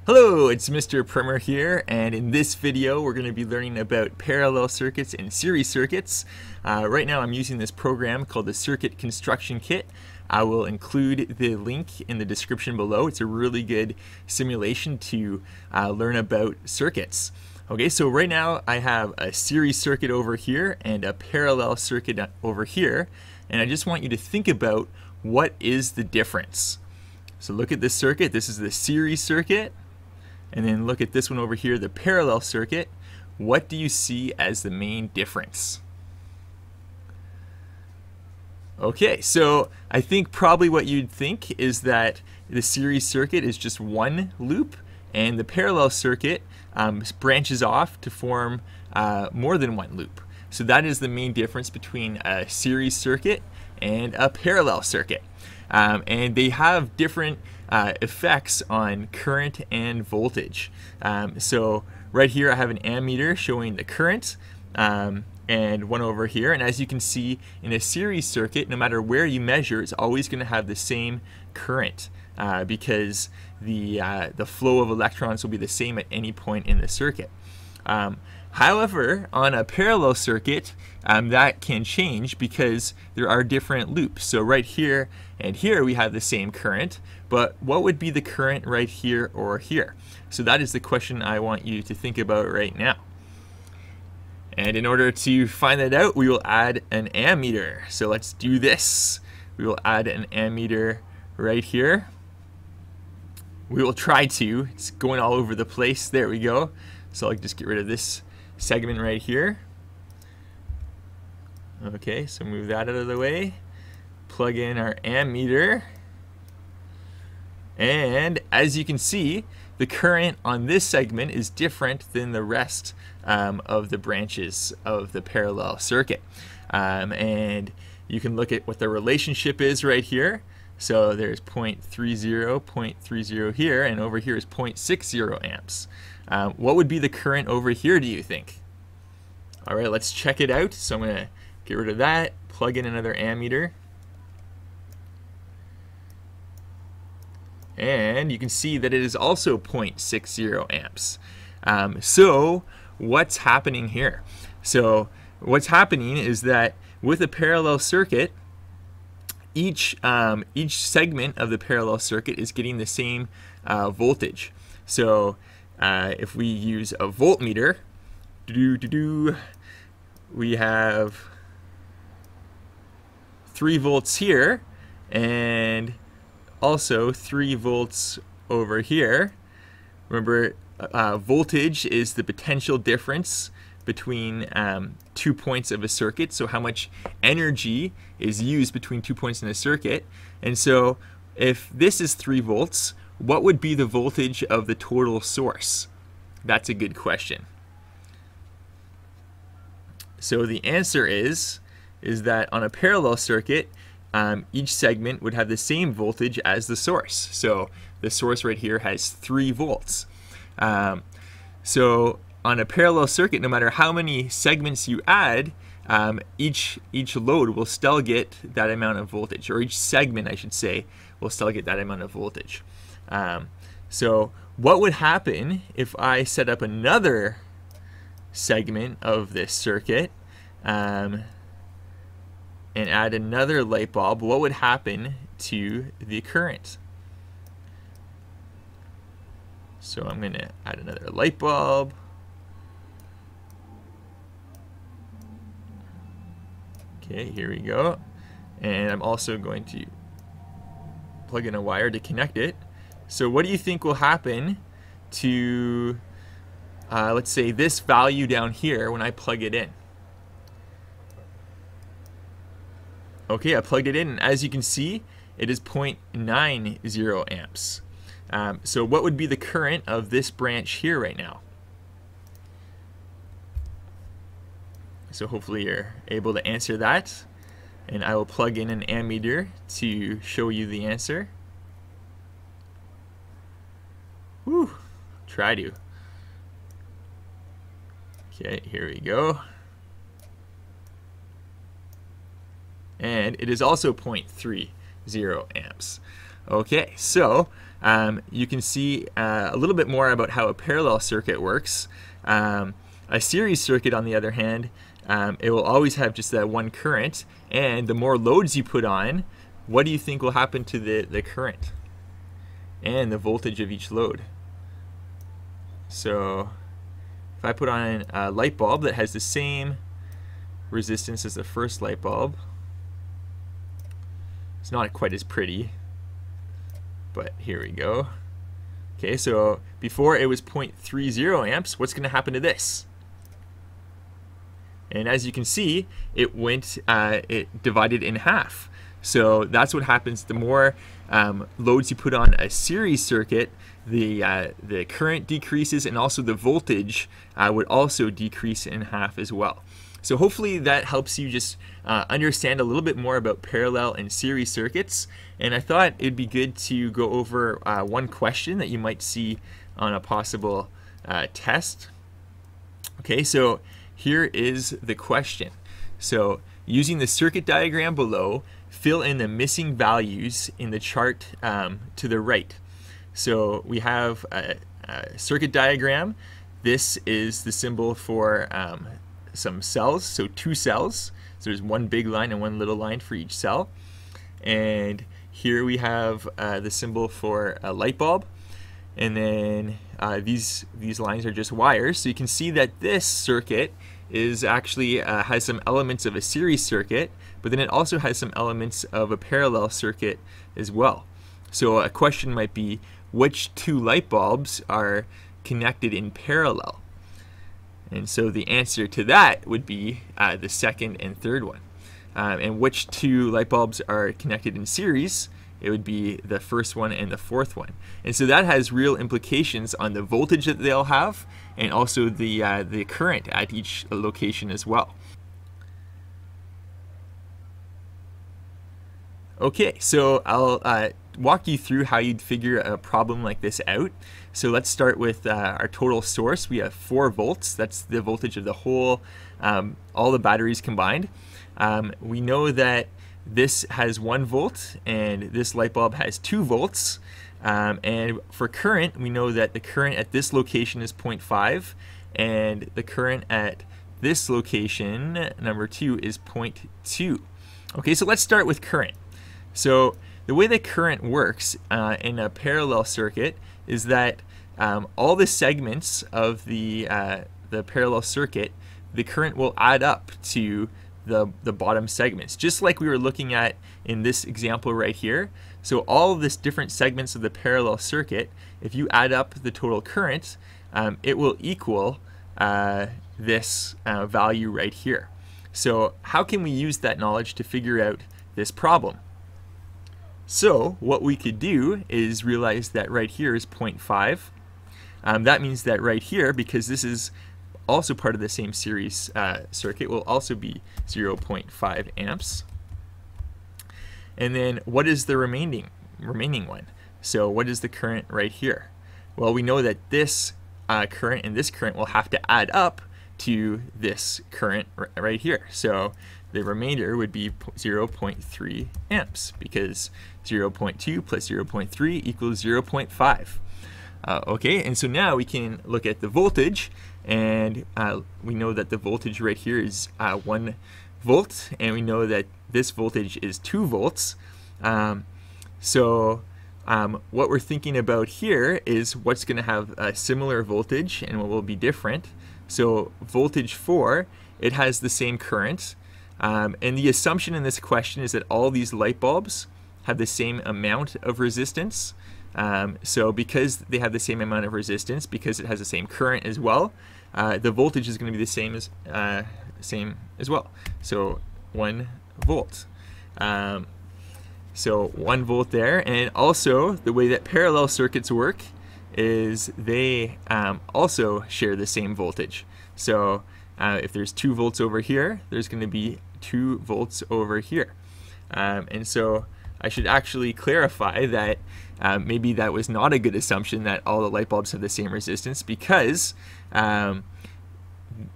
Hello, it's Mr. Primmer here, and in this video we're going to be learning about parallel circuits and series circuits. Right now I'm using this program called the Circuit Construction Kit. I will include the link in the description below. It's a really good simulation to learn about circuits. Okay, so right now I have a series circuit over here and a parallel circuit over here, and I just want you to think about what is the difference. So look at this circuit. This is the series circuit. And then look at this one over here, the parallel circuit. What do you see as the main difference? Okay, so I think probably what you'd think is that the series circuit is just one loop, and the parallel circuit branches off to form more than one loop. So that is the main difference between a series circuit and a parallel circuit. And they have different effects on current and voltage. So right here I have an ammeter showing the current and one over here, and as you can see in a series circuit, no matter where you measure, it's always going to have the same current because the flow of electrons will be the same at any point in the circuit. However, on a parallel circuit, that can change because there are different loops. So right here and here we have the same current, but what would be the current right here or here? So that is the question I want you to think about right now. And in order to find that out, we will add an ammeter. So let's do this. We will add an ammeter right here. We will try to. It's going all over the place. There we go. So I'll just get rid of this segment right here. Okay, so move that out of the way. Plug in our ammeter. And as you can see, the current on this segment is different than the rest of the branches of the parallel circuit. And you can look at what the relationship is right here. So there's 0.30, 0.30 here, and over here is 0.60 amps. What would be the current over here, do you think? All right, let's check it out. So I'm going to get rid of that, plug in another ammeter. And you can see that it is also 0.60 amps. So what's happening here? So what's happening is that with a parallel circuit, each segment of the parallel circuit is getting the same voltage. So if we use a voltmeter, we have 3 volts here and also 3 volts over here. Remember, voltage is the potential difference between 2 points of a circuit, so how much energy is used between 2 points in a circuit. And so if this is 3 volts, what would be the voltage of the total source? That's a good question. So the answer is that on a parallel circuit, each segment would have the same voltage as the source. So the source right here has 3 volts. So on a parallel circuit, no matter how many segments you add, each load will still get that amount of voltage, or each segment, I should say, will still get that amount of voltage. So what would happen if I set up another segment of this circuit and add another light bulb? What would happen to the current? So I'm going to add another light bulb. Okay, here we go. And I'm also going to plug in a wire to connect it. So what do you think will happen to, let's say, this value down here when I plug it in? Okay, I plugged it in, and as you can see, it is 0.90 amps. So what would be the current of this branch here right now? So hopefully you're able to answer that, and I will plug in an ammeter to show you the answer. Whew, try to. Okay, here we go. hand, it is also 0.30 amps. Okay, so you can see a little bit more about how a parallel circuit works. A series circuit, on the other hand, it will always have just that one current, and the more loads you put on, what do you think will happen to the current and the voltage of each load? So if I put on a light bulb that has the same resistance as the first light bulb, it's not quite as pretty, but here we go. Okay, so before it was 0.30 amps, what's going to happen to this? And as you can see, it divided in half. So that's what happens. The more loads you put on a series circuit, the current decreases, and also the voltage would also decrease in half as well. So hopefully that helps you just understand a little bit more about parallel and series circuits. And I thought it'd be good to go over one question that you might see on a possible test. Okay, so here is the question. So using the circuit diagram below, fill in the missing values in the chart to the right. So we have a circuit diagram. This is the symbol for some cells, so 2 cells. So there's one big line and one little line for each cell. And here we have the symbol for a light bulb. And then these lines are just wires. So you can see that this circuit is actually has some elements of a series circuit, but then it also has some elements of a parallel circuit as well. So a question might be, which 2 light bulbs are connected in parallel? And so the answer to that would be the second and third one. And which 2 light bulbs are connected in series? It would be the first one and the fourth one. And so that has real implications on the voltage that they'll have, and also the current at each location as well. Okay, so I'll walk you through how you'd figure a problem like this out. So let's start with our total source. We have 4 volts. That's the voltage of the whole, all the batteries combined. We know that this has 1 volt and this light bulb has 2 volts. And for current, we know that the current at this location is 0.5 and the current at this location, number 2, is 0.2. Okay, so let's start with current. So the way that current works in a parallel circuit is that all the segments of the parallel circuit, the current will add up to the bottom segments, just like we were looking at in this example right here. So all of this different segments of the parallel circuit, if you add up the total current, it will equal this value right here. So how can we use that knowledge to figure out this problem? So what we could do is realize that right here is 0.5. That means that right here, because this is also part of the same series circuit, will also be 0.5 amps. And then what is the remaining one? So what is the current right here? Well, we know that this current and this current will have to add up to this current right here. So the remainder would be 0.3 amps, because 0.2 plus 0.3 equals 0.5. Okay, and so now we can look at the voltage, and we know that the voltage right here is 1 volt, and we know that this voltage is 2 volts. So what we're thinking about here is what's going to have a similar voltage and what will be different. So voltage 4, it has the same current, and the assumption in this question is that all these light bulbs have the same amount of resistance. So because they have the same amount of resistance, because it has the same current as well, the voltage is going to be the same as well. So 1 volt. So 1 volt there. And also the way that parallel circuits work is they also share the same voltage. So if there's 2 volts over here, there's going to be 2 volts over here. And so I should actually clarify that maybe that was not a good assumption that all the light bulbs have the same resistance, because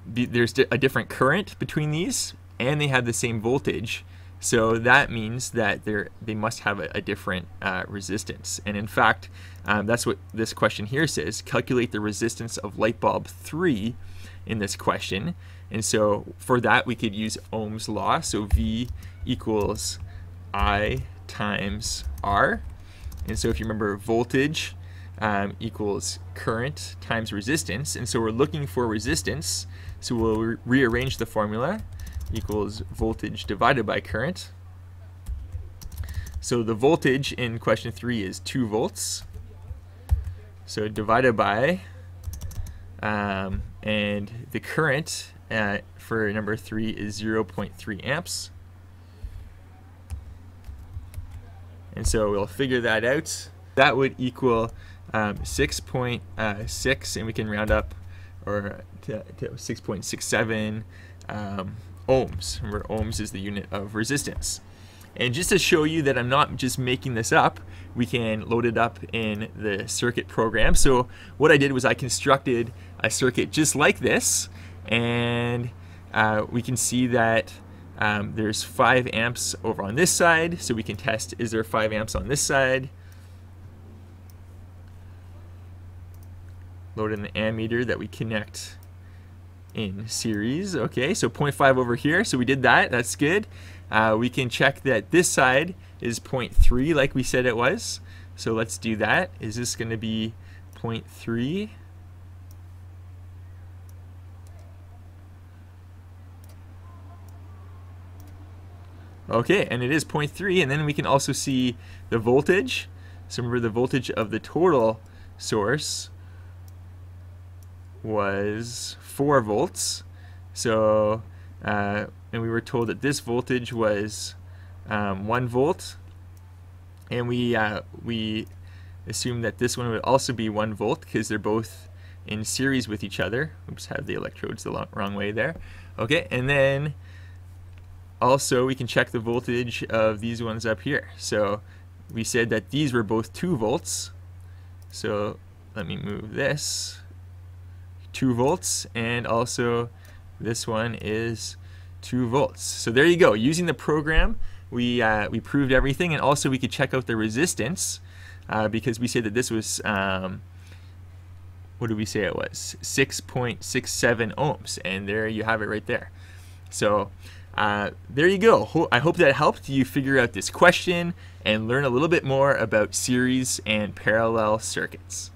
there's a different current between these and they have the same voltage. So that means that they must have a different resistance. And in fact, that's what this question here says. Calculate the resistance of light bulb 3 in this question. And so for that, we could use Ohm's law. So V equals I times R. And so if you remember, voltage equals current times resistance. And so we're looking for resistance. So we'll rearrange the formula. Equals voltage divided by current. So the voltage in question 3 is 2 volts. So divided by, and the current for number 3 is 0.3 amps. And so we'll figure that out. That would equal 6.6, and we can round up or to 6.67 ohms. Remember, ohms is the unit of resistance. And just to show you that I'm not just making this up, we can load it up in the circuit program. So what I did was I constructed a circuit just like this, and we can see that there's 5 amps over on this side. So we can test, is there 5 amps on this side? Load in the ammeter that we connect in series. Okay, so 0.5 over here. So we did that. That's good. We can check that this side is 0.3 like we said it was. So let's do that. Is this going to be 0.3? Okay, and it is 0.3. And then we can also see the voltage. So remember, the voltage of the total source was 4 volts. So and we were told that this voltage was 1 volt, and we assume that this one would also be 1 volt because they're both in series with each other. Oops, have the electrodes the wrong way there. Okay, and then also we can check the voltage of these ones up here. So we said that these were both 2 volts. So let me move this. 2 volts, and also this one is 2 volts. So there you go. Using the program, we proved everything, and also we could check out the resistance because we said that this was what did we say it was? 6.67 ohms, and there you have it right there. So there you go. I hope that helped you figure out this question and learn a little bit more about series and parallel circuits.